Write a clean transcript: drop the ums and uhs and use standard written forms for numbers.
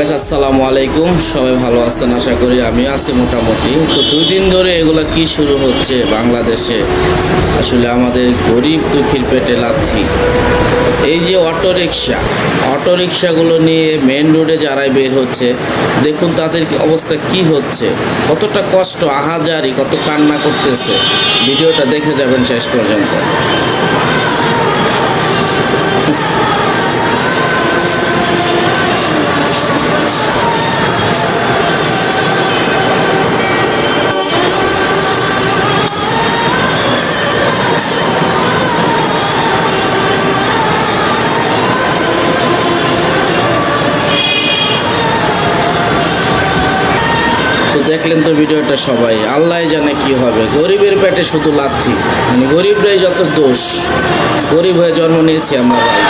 Guys, আসসালামু আলাইকুম। সবাই ভালো আছেন আশা করি। আমি আছি মোটামুটি। তো 2 দিন ধরে এগুলা কি শুরু হচ্ছে বাংলাদেশে, আসলে আমাদের গরিব দুঃখীর পেটে লাথি। এই যে অটো রিক্সাগুলো নিয়ে মেন রোডে যারাই বের হচ্ছে, দেখুন তাদের অবস্থা কি হচ্ছে, কতটা কষ্ট, আহাজারি, কত কান্না করতেছে। ভিডিওটা দেখে যাবেন শেষ পর্যন্ত। তো দেখলেন তো ভিডিওটা সবাই, আল্লাহ জানে কি হবে। গরিবের পেটে শুধু লাথি, মানে গরিবরাই যত দোষ। গরিব হয়ে জন্ম নিয়েছি আমরা ভাই।